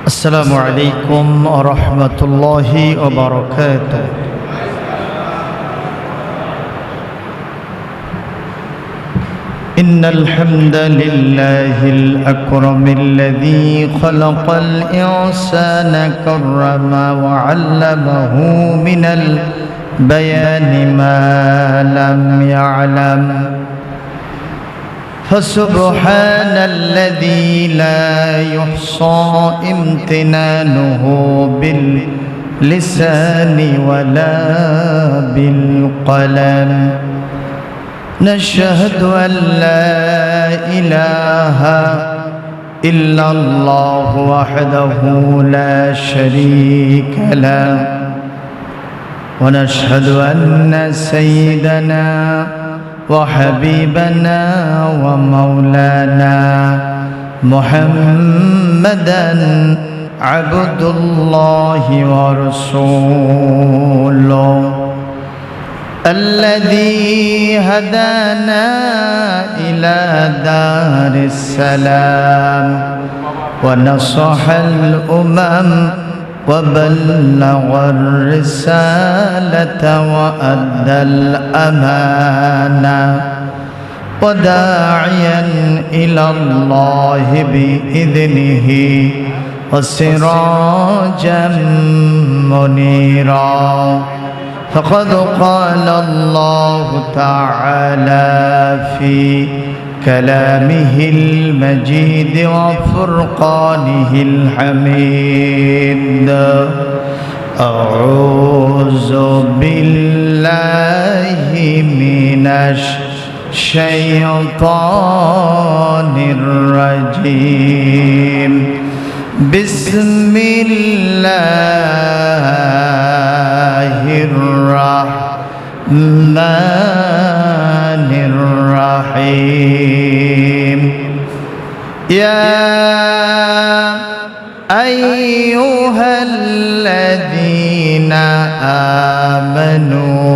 السلام عليكم ورحمة الله وبركاته. إن الحمد لله الأكرم الذي خلق الإنسان كرما وعلمه من البيان ما لم يعلم، فسبحان الذي لا يحصى امتنانه باللسان ولا بالقلم. نشهد أن لا إله إلا الله وحده لا شريك له، ونشهد أن سيدنا وحبيبنا ومولانا محمدا عبد الله ورسوله الذي هدانا إلى دار السلام ونصح الأمم وبلغ الرسالة وأدى الأمانة، وداعيا إلى الله بإذنه وسراجا منيرا. فقد قال الله تعالى في كلامه المجيد وفرقانه الحميد: أعوذ بالله من الشيطان الرجيم. بسم الله الرحمن الرحيم. يا أيها الذين آمنوا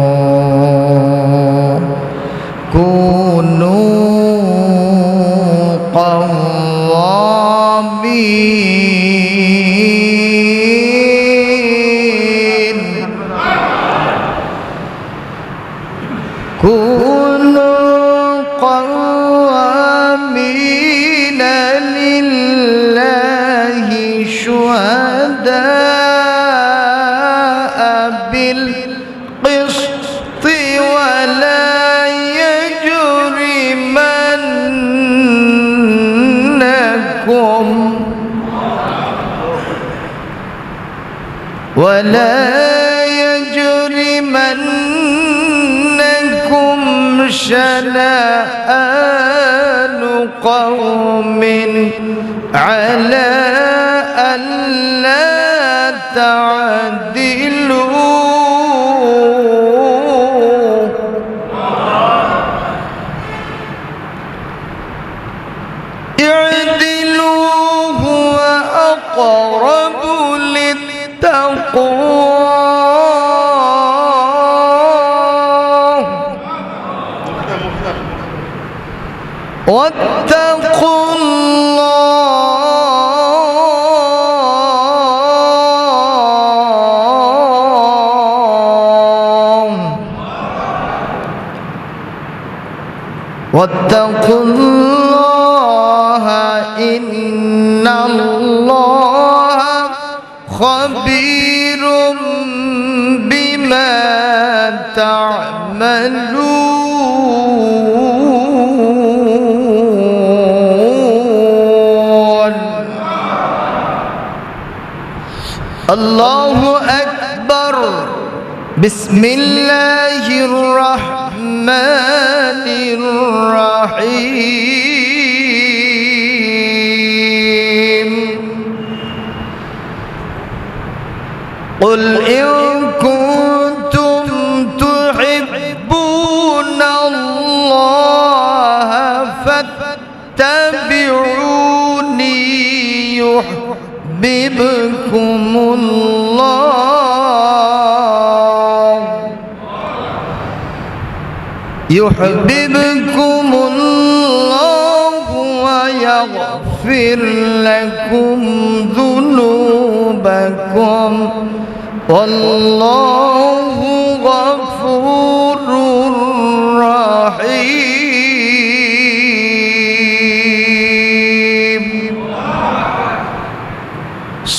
كونوا قوامين لله شهداء بالقسط ولا يجرمنكم شنآن قوم على ألا تعدلوا اعدلوا هو أقرب للتقوى واتقوا الله إن الله خبير بما تعملون. الله أكبر. بسم الله الرحمن الرحيم. قل إن كنتم تحبون الله فاتبعوني يحببكم الله يحببكم الله يغفر لكم ذنوبكم والله غفور رحيم.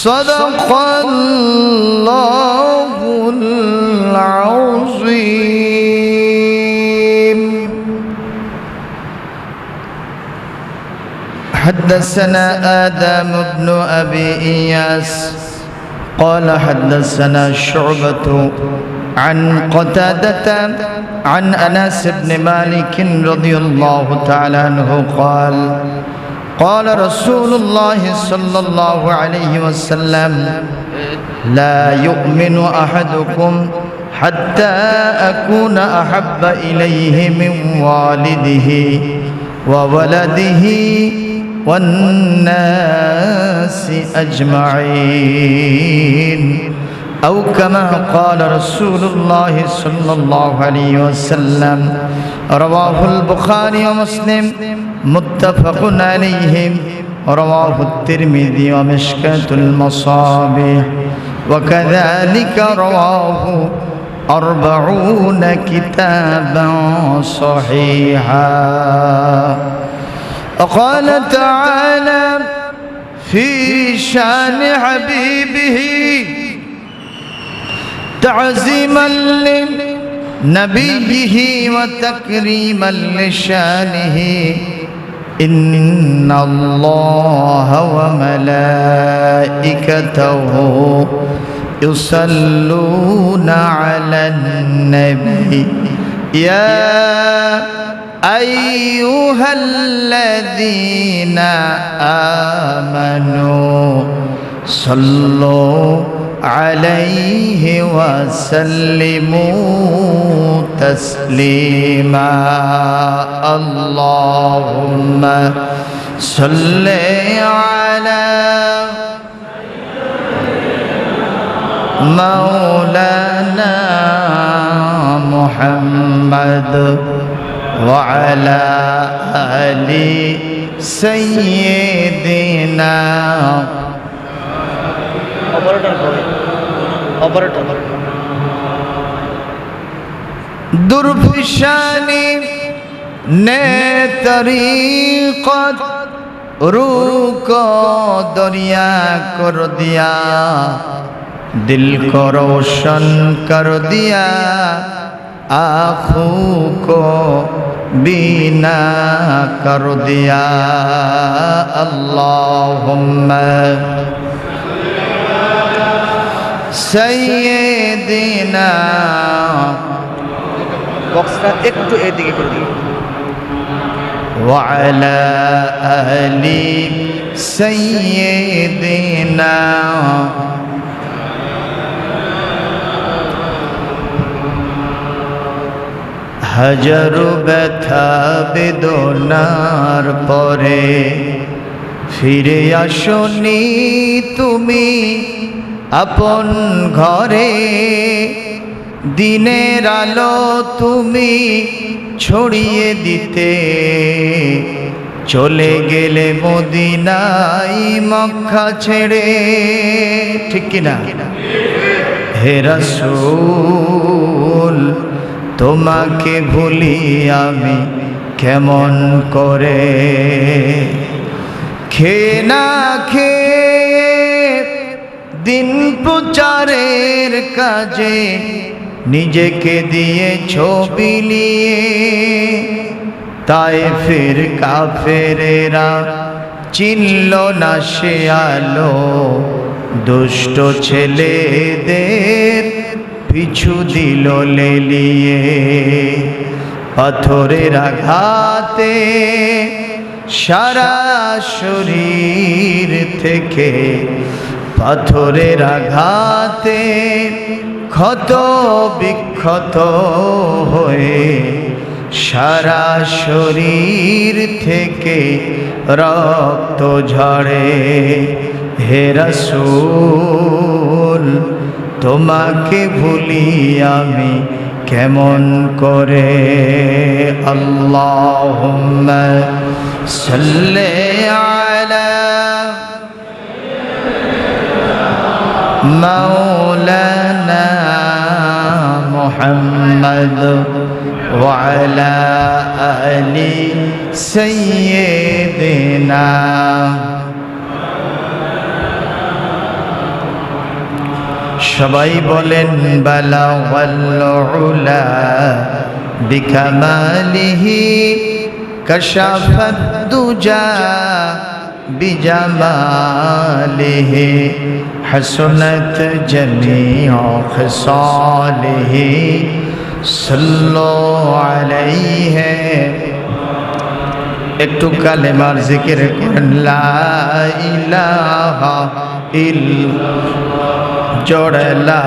صدق الله العظيم. حدثنا آدم بن أبي إياس قال حدثنا شعبة عن قتادة عن أنس بن مالك رضي الله تعالى عنه قال قال رسول الله صلى الله عليه وسلم لا يؤمن أحدكم حتى أكون أحب إليه من والده وولده والناس أجمعين أو كما قال رسول الله صلى الله عليه وسلم. رواه البخاري ومسلم متفق عليه. رواه الترمذي ومشكاة المصابيح وكذلك رواه 40 كتابا صحيحا. وقال تعالى في شان حبيبه تعظيما لنبيه وتكريما لشانه إن الله وملائكته يصلون على النبي يا أيها الذين آمنوا صلوا عليه وسلموا تسليما. اللهم صل على مولانا محمد وعلى آل سيدنا درفشانی نے طریقت روح کو دریا کر دیا دل کو روشن کر دیا آنکھوں کو بینا کر دیا. اللہم سیدنا বক্সটা একটু এদিকে করে দিন وعلى آل سيدنا হাজার ব্যথা বেদনার পরে ফিরে আসনি তুমি আপন ঘরে দিনের আলো তুমি ছড়িয়ে দিতে চলে গেলে মদিনায় মক্কা ছেড়ে ঠিক কিনা হে রাসূল তোমাকে ভুলি আমি কেমন করে খেয়ে না খেয়ে দিন প্রচারের কাজে নিজেকে দিয়ে ছবি নিয়ে তায়েফের কাফেরেরা চিনল না সে আলো দুষ্ট ছেলেদের পিছু দিল লেলিয়ে পাথরের আঘাতে সারা শরীর থেকে পাথরের আঘাতে ক্ষত বিক্ষত হয়ে সারা শরীর থেকে রক্ত ঝরে হে রাসূল তোমাকে ভুলি আমি কেমন করে আল্লাহুম্মা صل على مولانا محمد وعلى آل سيدنا সবাই বলেন বালাগাল উলা বিকামালিহি কাশাফাদ দুজা বিজামালিহি হাসনাত জামিউ খিসালিহি সাল্লু আলাইহি। একটু কালেমার জিকির করেন লা ইলাহা ইল্লাল্লাহ জোড়ে লা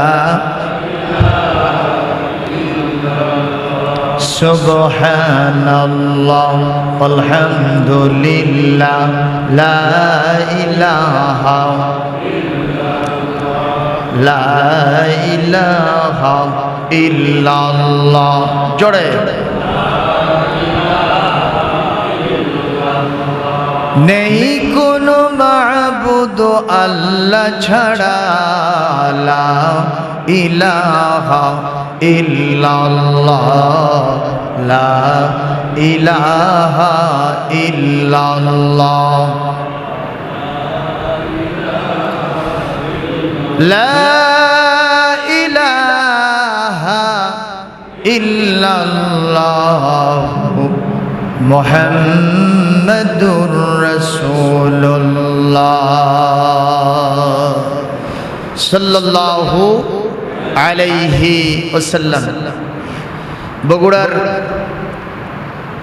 সুবহানাল্লাহ আলহামদুলিল্লাহ লা ইলাহা ইল্লাল্লাহ জোড়ে নেই কোনো মাবুদ আল্লাহ ছাড়া লা ইলাহা ইল্লাল্লাহ লা ইলাহা ইল্লাল্লাহ লা ইলাহা ইল্লাল্লাহ মুহাম্মাদুর রাসূলুল্লাহ সাল্লাল্লাহু আলাইহি ওয়াসাল্লাম। বগুড়ার